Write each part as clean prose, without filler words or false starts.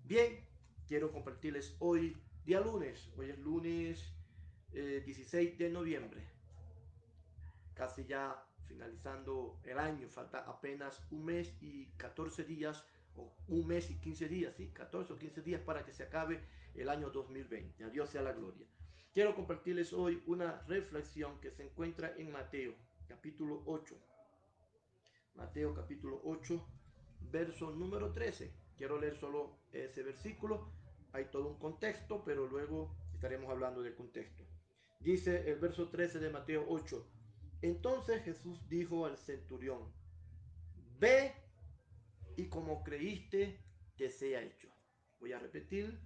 Bien, quiero compartirles hoy, día lunes. Hoy es lunes 16 de noviembre. Casi ya finalizando el año. Falta apenas un mes y 14 días, o un mes y 15 días, sí, 14 o 15 días para que se acabe el año 2020. A Dios sea la gloria. Quiero compartirles hoy una reflexión que se encuentra en Mateo, capítulo 8. Mateo capítulo 8, verso número 13. Quiero leer solo ese versículo. Hay todo un contexto, pero luego estaremos hablando del contexto. Dice el verso 13 de Mateo 8. Entonces Jesús dijo al centurión, ve y como creíste te sea hecho. Voy a repetir,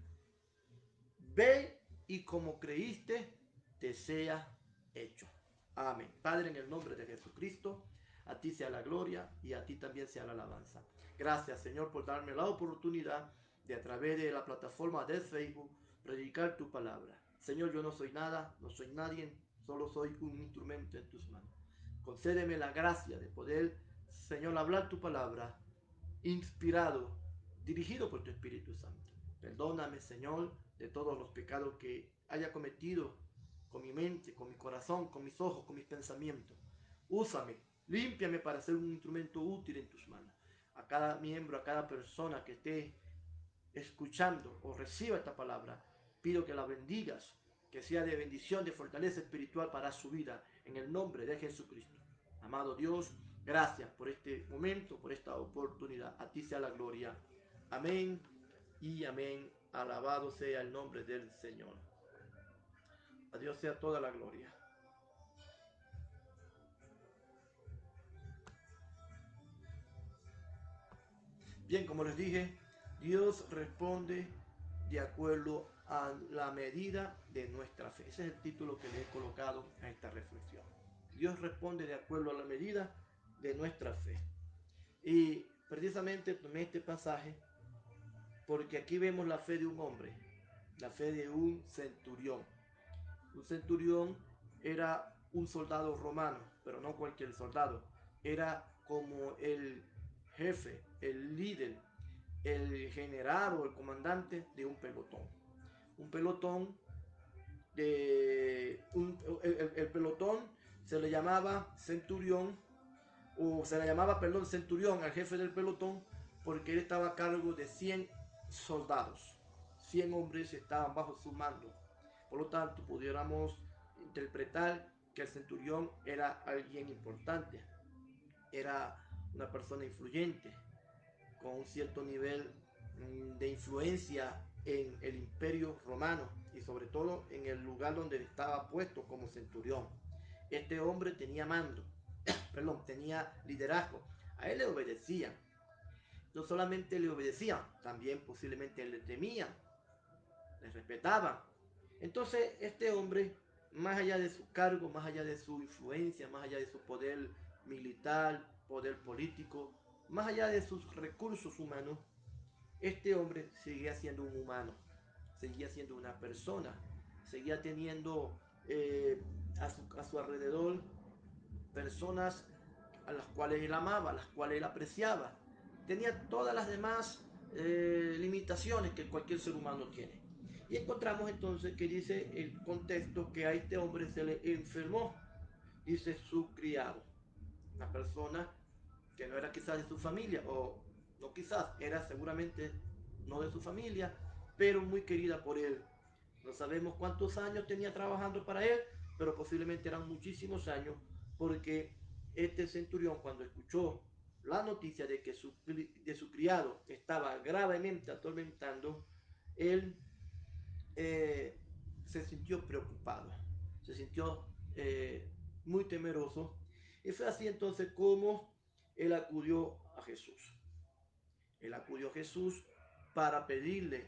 ve y como creíste te sea hecho. Amén. Padre, en el nombre de Jesucristo, a ti sea la gloria y a ti también sea la alabanza. Gracias, Señor, por darme la oportunidad de, a través de la plataforma de Facebook, predicar tu palabra. Señor, yo no soy nada, no soy nadie, solo soy un instrumento en tus manos. Concédeme la gracia de poder, Señor, hablar tu palabra, inspirado, dirigido por tu Espíritu Santo. Perdóname, Señor, de todos los pecados que haya cometido con mi mente, con mi corazón, con mis ojos, con mis pensamientos. Úsame, límpiame para ser un instrumento útil en tus manos. A cada miembro, a cada persona que esté escuchando o reciba esta palabra, pido que la bendigas, que sea de bendición, de fortaleza espiritual para su vida, en el nombre de Jesucristo. Amado Dios, gracias por este momento, por esta oportunidad. A ti sea la gloria. Amén y amén. Alabado sea el nombre del Señor. A Dios sea toda la gloria. Bien, como les dije, Dios responde de acuerdo a la medida de nuestra fe. Ese es el título que le he colocado a esta reflexión. Dios responde de acuerdo a la medida de nuestra fe. Y precisamente tomé este pasaje porque aquí vemos la fe de un hombre, la fe de un centurión. Un centurión era un soldado romano, pero no cualquier soldado. Era como el jefe, el líder, el general o el comandante de un pelotón. Un pelotón el pelotón se le llamaba centurión, o se le llamaba, perdón, centurión al jefe del pelotón, porque él estaba a cargo de 100 soldados. 100 hombres estaban bajo su mando. Por lo tanto, pudiéramos interpretar que el centurión era alguien importante, era una persona influyente, con un cierto nivel de influencia en el imperio romano y sobre todo en el lugar donde estaba puesto como centurión. Este hombre tenía mando, perdón, tenía liderazgo. A él le obedecían. No solamente le obedecían, también posiblemente le temían, le respetaban. Entonces este hombre, más allá de su cargo, más allá de su influencia, más allá de su poder militar, poder político, más allá de sus recursos humanos, este hombre seguía siendo un humano, seguía siendo una persona, seguía teniendo a su alrededor personas a las cuales él amaba, a las cuales él apreciaba. Tenía todas las demás limitaciones que cualquier ser humano tiene. Y encontramos entonces que dice el contexto que a este hombre se le enfermó, dice su criado, una persona que no era quizás de su familia, o no quizás, era seguramente no de su familia, pero muy querida por él. No sabemos cuántos años tenía trabajando para él, pero posiblemente eran muchísimos años, porque este centurión, cuando escuchó la noticia de su criado estaba gravemente atormentando, él se sintió preocupado, se sintió muy temeroso, y fue así entonces como él acudió a Jesús. Él acudió a Jesús para pedirle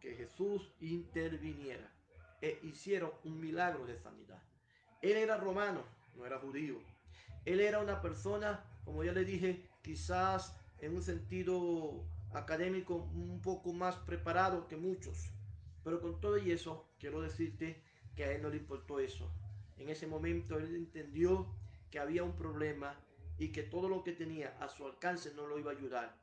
que Jesús interviniera e hiciera un milagro de sanidad. Él era romano, no era judío. Él era una persona, como ya le dije, quizás en un sentido académico un poco más preparado que muchos. Pero con todo y eso, quiero decirte que a él no le importó eso. En ese momento él entendió que había un problema y que todo lo que tenía a su alcance no lo iba a ayudar.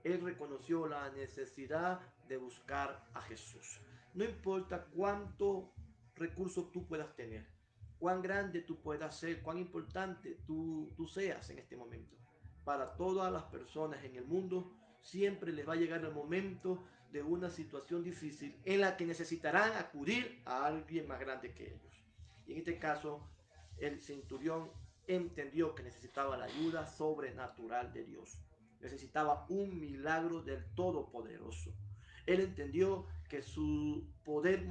él reconoció la necesidad de buscar a Jesús. No importa cuánto recursos tú puedas tener, cuán grande tú puedas ser, cuán importante tú seas en este momento. Para todas las personas en el mundo, siempre les va a llegar el momento de una situación difícil en la que necesitarán acudir a alguien más grande que ellos. Y en este caso, el centurión entendió que necesitaba la ayuda sobrenatural de Dios. Necesitaba un milagro del Todopoderoso. Él entendió que su poder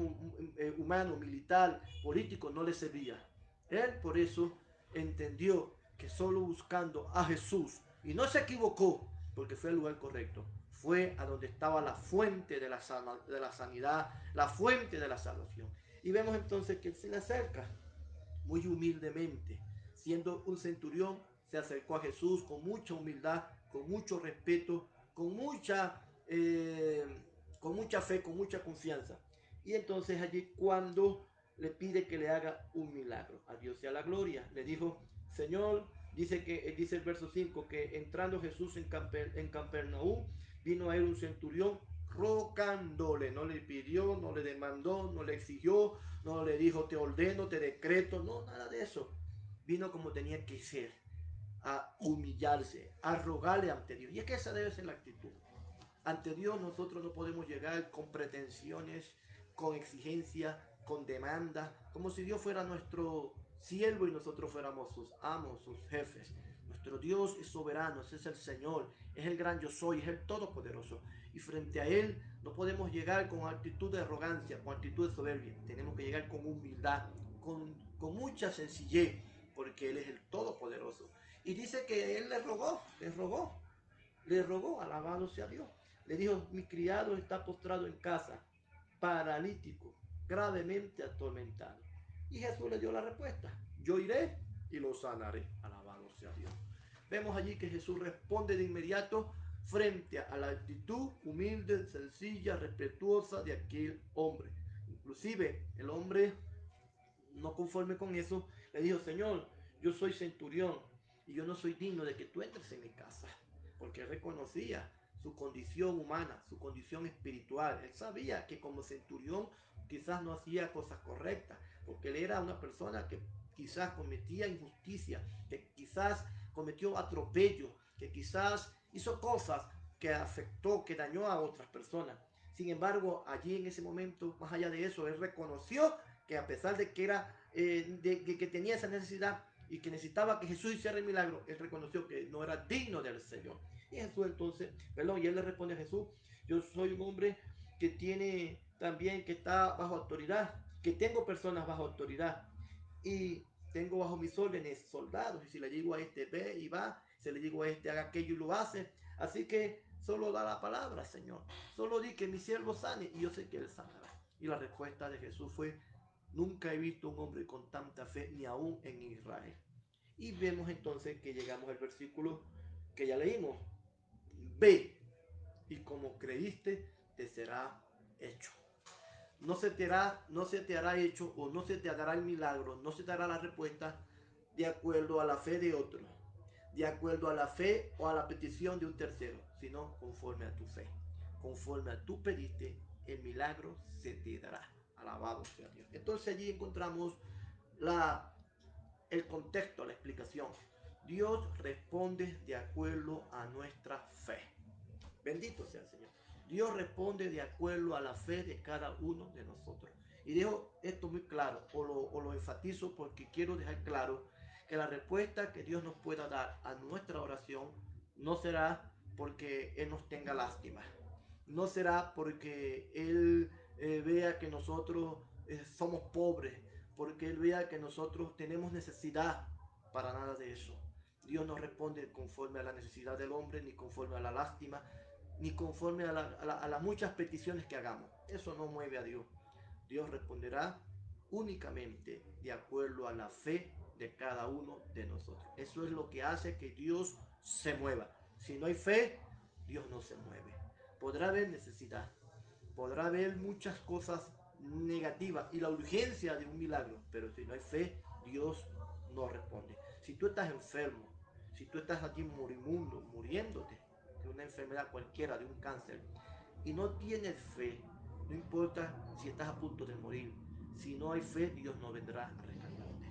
humano, militar, político no le servía. Él por eso entendió que solo buscando a Jesús, y no se equivocó, porque fue al lugar correcto, fue a donde estaba la fuente de la sanidad, la fuente de la salvación. Y vemos entonces que él se le acerca muy humildemente. Siendo un centurión, se acercó a Jesús con mucha humildad, con mucho respeto, con mucha fe, con mucha confianza. Y entonces allí cuando le pide que le haga un milagro, a Dios sea la gloria, le dijo, Señor, dice el verso 5, que entrando Jesús en Capernaum, vino a él un centurión rogándole, no le pidió, no le demandó, no le exigió, no le dijo te ordeno, te decreto, no, nada de eso. Vino como tenía que ser, a humillarse, a rogarle ante Dios. Y es que esa debe ser la actitud. Ante Dios nosotros no podemos llegar con pretensiones, con exigencia, con demanda, como si Dios fuera nuestro siervo y nosotros fuéramos sus amos, sus jefes. Nuestro Dios es soberano, ese es el Señor, es el gran yo soy, es el todopoderoso. Y frente a Él no podemos llegar con actitud de arrogancia, con actitud de soberbia. Tenemos que llegar con humildad, con mucha sencillez, porque Él es el todopoderoso. Y dice que Él le rogó, alabado sea Dios. Le dijo, mi criado está postrado en casa, paralítico, gravemente atormentado. Y Jesús le dio la respuesta, yo iré y lo sanaré, alabado sea Dios. Vemos allí que Jesús responde de inmediato frente a la actitud humilde, sencilla, respetuosa de aquel hombre. Inclusive el hombre, no conforme con eso, le dijo, Señor, yo soy centurión y yo no soy digno de que tú entres en mi casa, porque él reconocía su condición humana, su condición espiritual. Él sabía que como centurión quizás no hacía cosas correctas, porque él era una persona que quizás cometía injusticia, que quizás cometió atropello, que quizás hizo cosas que afectó, que dañó a otras personas. Sin embargo, allí en ese momento, más allá de eso, él reconoció que a pesar de que que tenía esa necesidad y que necesitaba que Jesús hiciera el milagro, él reconoció que no era digno del Señor. Y Jesús entonces, y él le responde a Jesús, yo soy un hombre que tiene también, que está bajo autoridad, que tengo personas bajo autoridad y tengo bajo mis órdenes soldados, y si le digo a este ve y va, si le digo a este haga aquello y lo hace, así que solo da la palabra, Señor, solo di que mi siervo sane y yo sé que él sanará. Y la respuesta de Jesús fue, nunca he visto un hombre con tanta fe, ni aún en Israel. Y vemos entonces que llegamos al versículo que ya leímos. Ve, y como creíste, te será hecho. No se te hará hecho o no se te dará el milagro, no se te dará la respuesta de acuerdo a la fe de otro, de acuerdo a la fe o a la petición de un tercero, sino conforme a tu fe. Conforme a tu pediste, el milagro se te dará. Alabado sea Dios. Entonces allí encontramos la, el contexto, la explicación. Dios responde de acuerdo a nuestra fe. Bendito sea el Señor. Dios responde de acuerdo a la fe de cada uno de nosotros. Y dejo esto muy claro, o lo enfatizo porque quiero dejar claro que la respuesta que Dios nos pueda dar a nuestra oración no será porque Él nos tenga lástima. No será porque Él vea que nosotros somos pobres, porque Él vea que nosotros tenemos necesidad, para nada de eso. Dios no responde conforme a la necesidad del hombre, ni conforme a la lástima, ni conforme a las muchas peticiones que hagamos. Eso no mueve a Dios. Dios responderá únicamente de acuerdo a la fe de cada uno de nosotros. Eso es lo que hace que Dios se mueva. Si no hay fe, Dios no se mueve. Podrá haber necesidad, podrá haber muchas cosas negativas y la urgencia de un milagro, pero si no hay fe, Dios no responde. Si tú estás enfermo, si tú estás aquí moribundo, muriéndote, que una enfermedad cualquiera, de un cáncer, y no tienes fe, no importa si estás a punto de morir, si no hay fe, Dios no vendrá a rescatarte.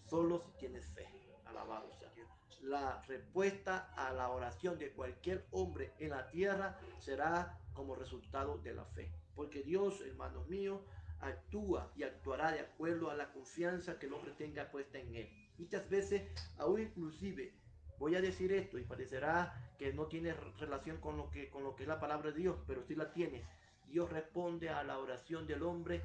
Solo si tienes fe. Alabado sea Dios. La respuesta a la oración de cualquier hombre en la tierra será como resultado de la fe. Porque Dios, hermanos míos, actúa y actuará de acuerdo a la confianza que el hombre tenga puesta en él. Muchas veces, aún inclusive, voy a decir esto y parecerá que no tiene relación con lo que es la palabra de Dios, pero sí la tiene. Dios responde a la oración del hombre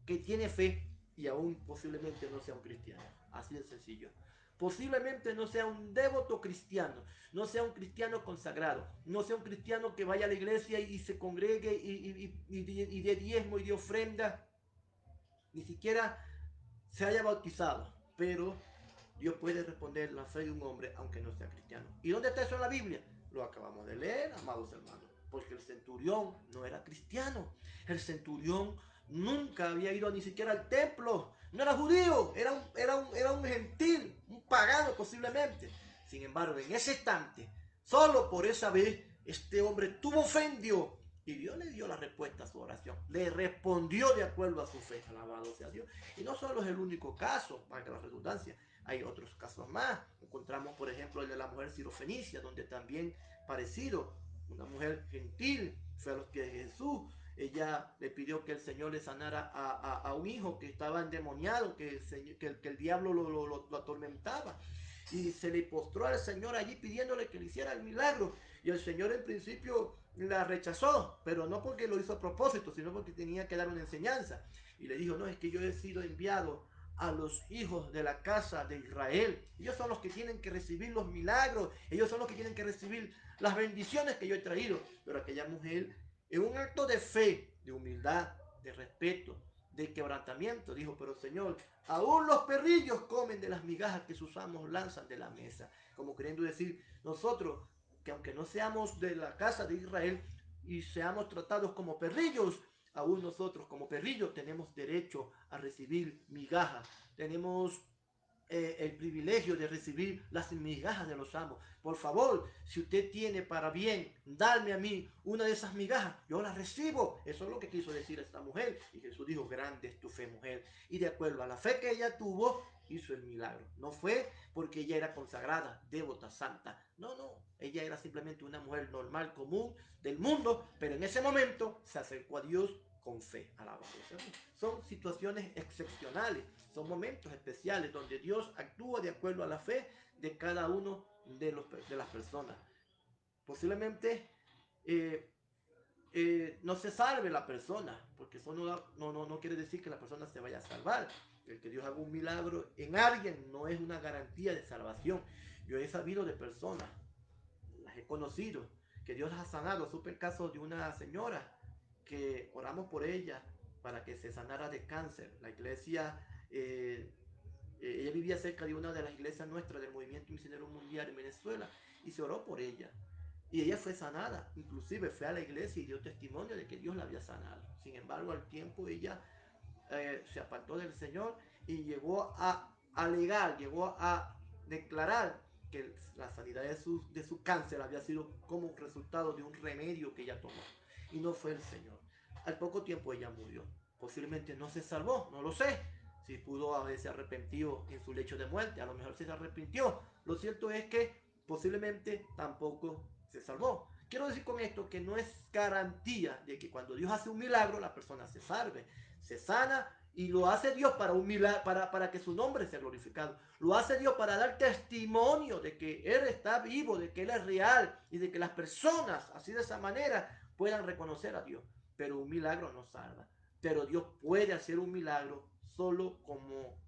que tiene fe y aún posiblemente no sea un cristiano. Así de sencillo. Posiblemente no sea un devoto cristiano, no sea un cristiano consagrado, no sea un cristiano que vaya a la iglesia y se congregue y de diezmo y de ofrenda, ni siquiera se haya bautizado, pero Dios puede responder la fe de un hombre aunque no sea cristiano. ¿Y dónde está eso en la Biblia? Lo acabamos de leer, amados hermanos, porque el centurión no era cristiano. El centurión nunca había ido ni siquiera al templo. No era judío, era un gentil, un pagano posiblemente. Sin embargo, en ese instante, solo por esa vez, este hombre tuvo fe en Dios. Y Dios le dio la respuesta a su oración. Le respondió de acuerdo a su fe. Alabado sea Dios. Y no solo es el único caso, para que la redundancia. Hay otros casos más. Encontramos, por ejemplo, el de la mujer sirofenicia, donde también parecido, una mujer gentil fue a los pies de Jesús. Ella le pidió que el Señor le sanara a un hijo que estaba endemoniado, que el diablo lo atormentaba. Y se le postró al Señor allí pidiéndole que le hiciera el milagro. Y el Señor en principio la rechazó, pero no porque lo hizo a propósito, sino porque tenía que dar una enseñanza. Y le dijo, no, es que yo he sido enviado a los hijos de la casa de Israel. Ellos son los que tienen que recibir los milagros. Ellos son los que tienen que recibir las bendiciones que yo he traído. Pero aquella mujer, en un acto de fe, de humildad, de respeto, de quebrantamiento, dijo, pero Señor, aún los perrillos comen de las migajas que sus amos lanzan de la mesa. Como queriendo decir, nosotros, que aunque no seamos de la casa de Israel y seamos tratados como perrillos, aún nosotros como perrillos tenemos derecho a recibir migajas, tenemos el privilegio de recibir las migajas de los amos. Por favor, si usted tiene para bien darme a mí una de esas migajas, yo la recibo. Eso es lo que quiso decir esta mujer. Y Jesús dijo, grande es tu fe, mujer. Y de acuerdo a la fe que ella tuvo, hizo el milagro. No fue porque ella era consagrada, devota, santa. No, no. Ella era simplemente una mujer normal, común del mundo, pero en ese momento se acercó a Dios con fe. Alabado. Son situaciones excepcionales, son momentos especiales donde Dios actúa de acuerdo a la fe de cada uno de las personas. Posiblemente no se salve la persona, porque eso no quiere decir que la persona se vaya a salvar. El que Dios haga un milagro en alguien no es una garantía de salvación. Yo he sabido de personas, las he conocido, que Dios las ha sanado. Supe el caso de una señora que oramos por ella para que se sanara de cáncer. La iglesia, ella vivía cerca de una de las iglesias nuestras del Movimiento Misionero Mundial en Venezuela y se oró por ella. Y ella fue sanada, inclusive fue a la iglesia y dio testimonio de que Dios la había sanado. Sin embargo, al tiempo ella se apartó del Señor y llegó a alegar, llegó a declarar que la sanidad de su cáncer había sido como resultado de un remedio que ella tomó. Y no fue el Señor. Al poco tiempo ella murió. Posiblemente no se salvó, no lo sé. Si pudo haberse arrepentido en su lecho de muerte, a lo mejor se arrepintió. Lo cierto es que posiblemente tampoco se salvó. Quiero decir con esto que no es garantía de que cuando Dios hace un milagro la persona se salve. Se sana y lo hace Dios para un milagro, para que su nombre sea glorificado. Lo hace Dios para dar testimonio de que Él está vivo, de que Él es real y de que las personas, así de esa manera, puedan reconocer a Dios. Pero un milagro no salva. Pero Dios puede hacer un milagro solo como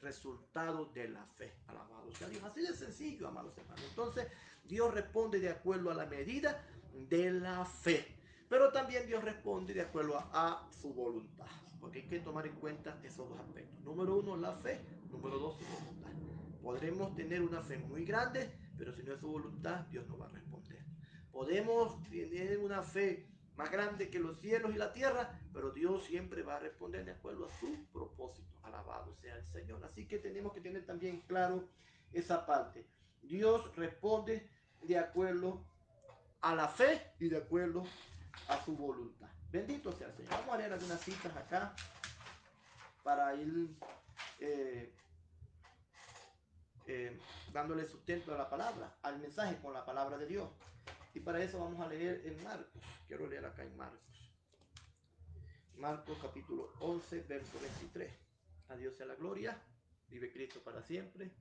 resultado de la fe. Alabado sea Dios. Así de sencillo, amados hermanos. Entonces, Dios responde de acuerdo a la medida de la fe. Pero también Dios responde de acuerdo a su voluntad. Porque hay que tomar en cuenta esos dos aspectos. Número uno, la fe. Número dos, su voluntad. Podremos tener una fe muy grande, pero si no es su voluntad, Dios no va a responder. Podemos tener una fe más grande que los cielos y la tierra, pero Dios siempre va a responder de acuerdo a su propósito. Alabado sea el Señor. Así que tenemos que tener también claro esa parte. Dios responde de acuerdo a la fe y de acuerdo a su voluntad. Bendito sea el Señor. Vamos a leer algunas citas acá para ir dándole sustento a la palabra, al mensaje con la palabra de Dios. Y para eso vamos a leer en Marcos. Quiero leer acá en Marcos. Marcos capítulo 11, verso 23. A Dios sea la gloria. Vive Cristo para siempre.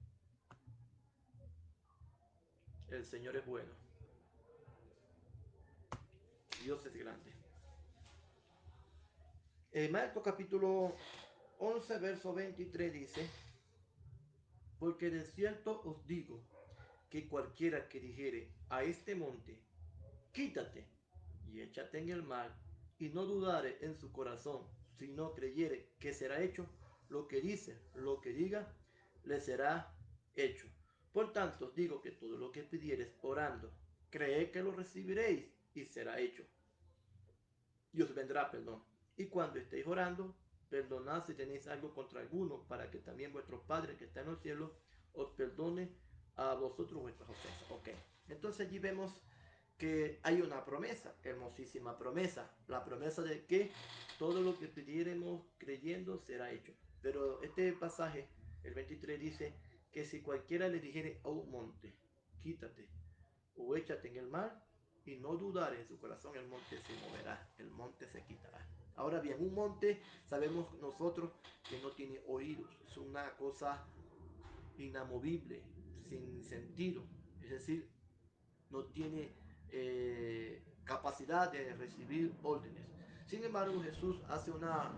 El Señor es bueno. Dios es grande. Marcos capítulo 11, verso 23 dice: porque de cierto os digo que cualquiera que dijere a este monte, quítate y échate en el mar, y no dudare en su corazón, sino creyere que será hecho lo que dice, lo que diga, le será hecho. Por tanto, os digo que todo lo que pidiereis orando, creed que lo recibiréis y será hecho. Dios vendrá, perdón. Y cuando estéis orando, perdonad si tenéis algo contra alguno, para que también vuestro Padre que está en los cielos os perdone a vosotros vuestras ofensas. Ok, entonces allí vemos que hay una promesa, hermosísima promesa, la promesa de que todo lo que pidiéremos creyendo será hecho. Pero este pasaje, el 23, dice que si cualquiera le dijere a un monte, quítate o échate en el mar, y no dudar en su corazón, el monte se moverá, el monte se quitará. Ahora bien, un monte sabemos nosotros que no tiene oídos, es una cosa inamovible, sin sentido, es decir, no tiene capacidad de recibir órdenes. Sin embargo, Jesús hace una,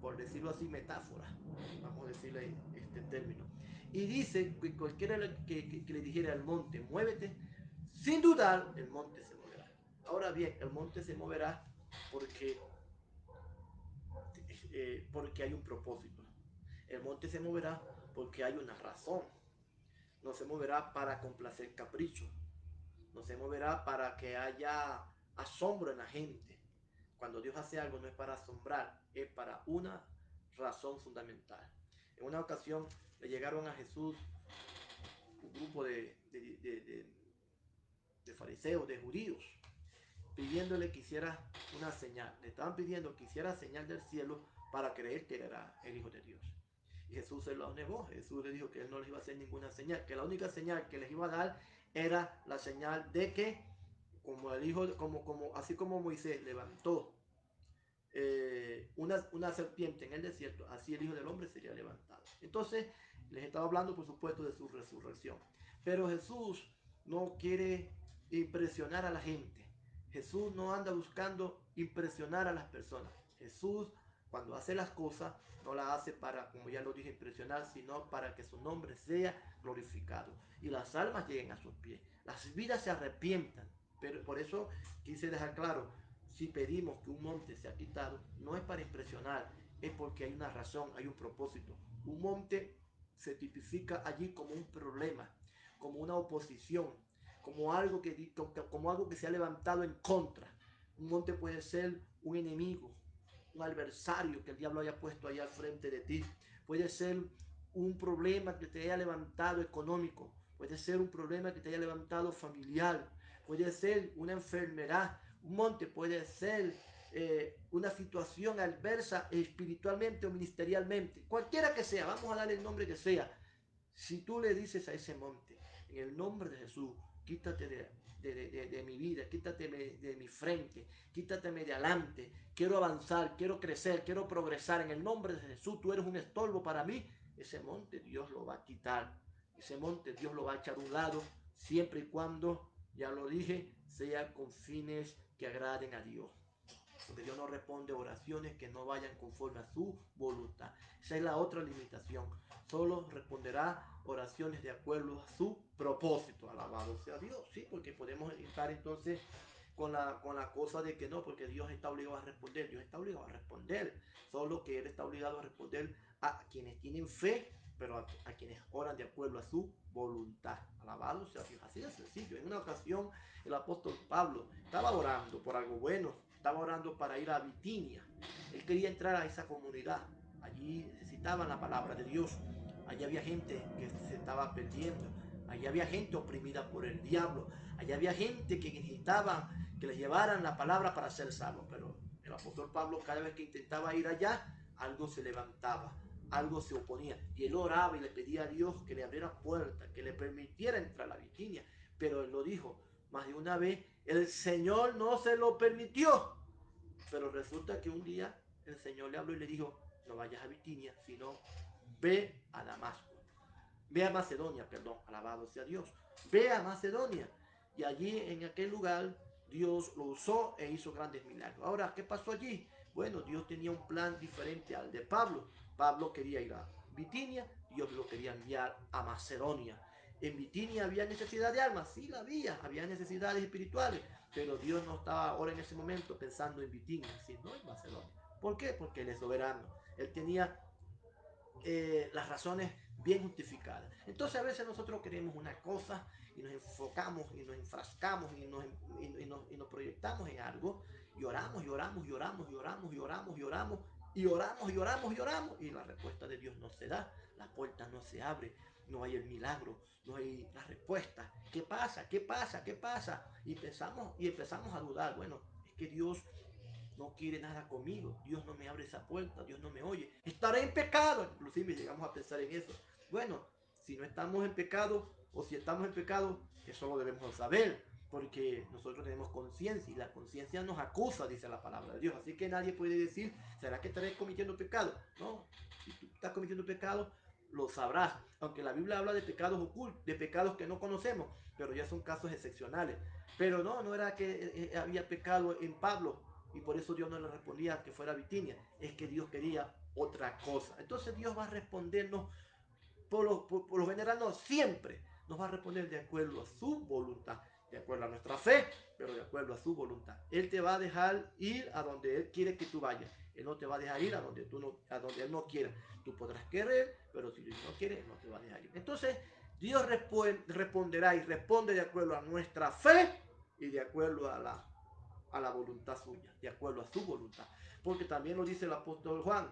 por decirlo así, metáfora, vamos a decirle este término, y dice que cualquiera que le dijera al monte, muévete, sin dudar, el monte se moverá. Ahora bien, el monte se moverá porque, porque hay un propósito. El monte se moverá porque hay una razón. No se moverá para complacer caprichos. No se moverá para que haya asombro en la gente. Cuando Dios hace algo no es para asombrar, es para una razón fundamental. En una ocasión le llegaron a Jesús un grupo de fariseos, de judíos, pidiéndole que hiciera una señal. Le estaban pidiendo que hiciera señal del cielo para creer que era el Hijo de Dios. Y Jesús se lo negó. Jesús le dijo que él no les iba a hacer ninguna señal, que la única señal que les iba a dar era la señal de que, como el hijo, así como Moisés levantó una serpiente en el desierto, así el Hijo del Hombre sería levantado. Entonces, les estaba hablando, por supuesto, de su resurrección. Pero Jesús no quiere impresionar a la gente. Jesús no anda buscando impresionar a las personas. Jesús, cuando hace las cosas, no las hace para, como ya lo dije, impresionar, sino para que su nombre sea glorificado y las almas lleguen a sus pies, las vidas se arrepientan. Pero por eso quise dejar claro, si pedimos que un monte sea quitado, no es para impresionar, es porque hay una razón, hay un propósito. Un monte se tipifica allí como un problema, como una oposición, como algo que se ha levantado en contra. Un monte puede ser un enemigo, un adversario que el diablo haya puesto allá al frente de ti. Puede ser un problema que te haya levantado económico, puede ser un problema que te haya levantado familiar, puede ser una enfermedad. Un monte puede ser una situación adversa espiritualmente o ministerialmente, cualquiera que sea, vamos a darle el nombre que sea. Si tú le dices a ese monte, en el nombre de Jesús, quítate de mi vida, quítate de mi frente, quítateme de adelante, quiero avanzar, quiero crecer, quiero progresar, en el nombre de Jesús, tú eres un estorbo para mí, ese monte Dios lo va a quitar, ese monte Dios lo va a echar a un lado, siempre y cuando, ya lo dije, sea con fines que agraden a Dios. Porque Dios no responde oraciones que no vayan conforme a su voluntad. Esa es la otra limitación. Solo responderá oraciones de acuerdo a su propósito. Alabado sea Dios. Sí, porque podemos estar entonces con la cosa de que no, porque Dios está obligado a responder. Dios está obligado a responder. Solo que Él está obligado a responder a quienes tienen fe, pero a quienes oran de acuerdo a su voluntad. Alabado sea Dios. Así de sencillo. En una ocasión el apóstol Pablo estaba orando por algo bueno. Estaba orando para ir a Bitinia. Él quería entrar a esa comunidad. Allí necesitaban la palabra de Dios. Allí había gente que se estaba perdiendo. Allí había gente oprimida por el diablo. Allá había gente que necesitaba que les llevaran la palabra para ser salvos, pero el apóstol Pablo cada vez que intentaba ir allá, algo se levantaba, algo se oponía. Y él oraba y le pedía a Dios que le abriera puertas, que le permitiera entrar a la Bitinia. Pero él lo dijo más de una vez, el Señor no se lo permitió. Pero resulta que un día el Señor le habló y le dijo, no vayas a Bitinia, sino ve a Damasco. Ve a Macedonia, perdón, alabado sea Dios. Ve a Macedonia. Y allí en aquel lugar Dios lo usó e hizo grandes milagros. Ahora, ¿qué pasó allí? Bueno, Dios tenía un plan diferente al de Pablo. Pablo quería ir a Bitinia, Dios lo quería enviar a Macedonia. En Bitinia había necesidad de almas, sí la había necesidades espirituales, pero Dios no estaba ahora en ese momento pensando en Bitinia, sino en Macedonia. ¿Por qué? Porque Él es soberano. Él tenía las razones bien justificadas. Entonces a veces nosotros queremos una cosa y nos enfocamos y nos enfrascamos y nos proyectamos en algo y oramos y oramos y oramos y oramos y oramos y oramos y oramos y oramos y oramos y la respuesta de Dios no se da, la puerta no se abre, no hay el milagro, no hay la respuesta. ¿Qué pasa? ¿Qué pasa? ¿Qué pasa? Y empezamos a dudar, bueno, es que Dios no quiere nada conmigo, Dios no me abre esa puerta, Dios no me oye, estaré en pecado, inclusive llegamos a pensar en eso. Bueno, si no estamos en pecado o si estamos en pecado, eso lo debemos saber, porque nosotros tenemos conciencia y la conciencia nos acusa, dice la palabra de Dios, así que nadie puede decir, ¿será que estaré cometiendo pecado? No, si tú estás cometiendo pecado, lo sabrás, aunque la Biblia habla de pecados ocultos, de pecados que no conocemos, pero ya son casos excepcionales. Pero no era que había pecado en Pablo, y por eso Dios no le respondía que fuera Bitinia, es que Dios quería otra cosa. Entonces Dios va a respondernos, por lo general no, siempre nos va a responder de acuerdo a su voluntad, de acuerdo a nuestra fe, pero de acuerdo a su voluntad. Él te va a dejar ir a donde Él quiere que tú vayas. Él no te va a dejar ir a donde, a donde Él no quiera. Tú podrás querer, pero si Él no quiere, Él no te va a dejar ir. Entonces, Dios responderá y responde de acuerdo a nuestra fe y de acuerdo a la voluntad suya, de acuerdo a su voluntad. Porque también lo dice el apóstol Juan,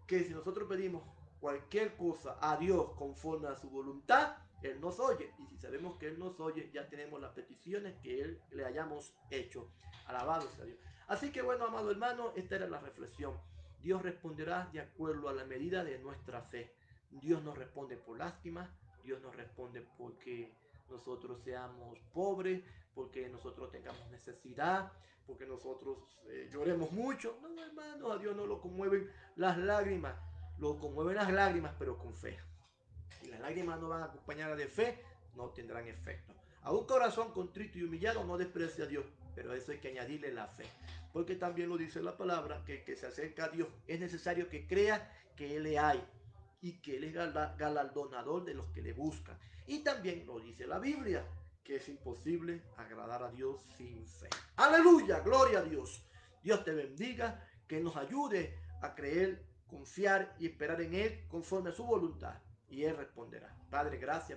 que si nosotros pedimos cualquier cosa a Dios conforme a su voluntad, Él nos oye. Y si sabemos que Él nos oye, ya tenemos las peticiones que Él le hayamos hecho. Alabado sea Dios. Así que bueno, amado hermano, esta era la reflexión. Dios responderá de acuerdo a la medida de nuestra fe. Dios nos responde por lástima, Dios nos responde porque nosotros seamos pobres, porque nosotros tengamos necesidad, porque nosotros lloremos mucho. No, hermano, a Dios no lo conmueven las lágrimas, lo conmueven las lágrimas, pero con fe. Si las lágrimas no van acompañadas de fe, no tendrán efecto. A un corazón contrito y humillado no desprecia a Dios, pero a eso hay que añadirle la fe. Porque también lo dice la palabra, que el que se acerca a Dios es necesario que crea que Él le hay y que Él es galardonador de los que le buscan. Y también lo dice la Biblia, que es imposible agradar a Dios sin fe. Aleluya, gloria a Dios. Dios te bendiga, que nos ayude a creer, confiar y esperar en Él conforme a su voluntad. Y Él responderá. Padre, gracias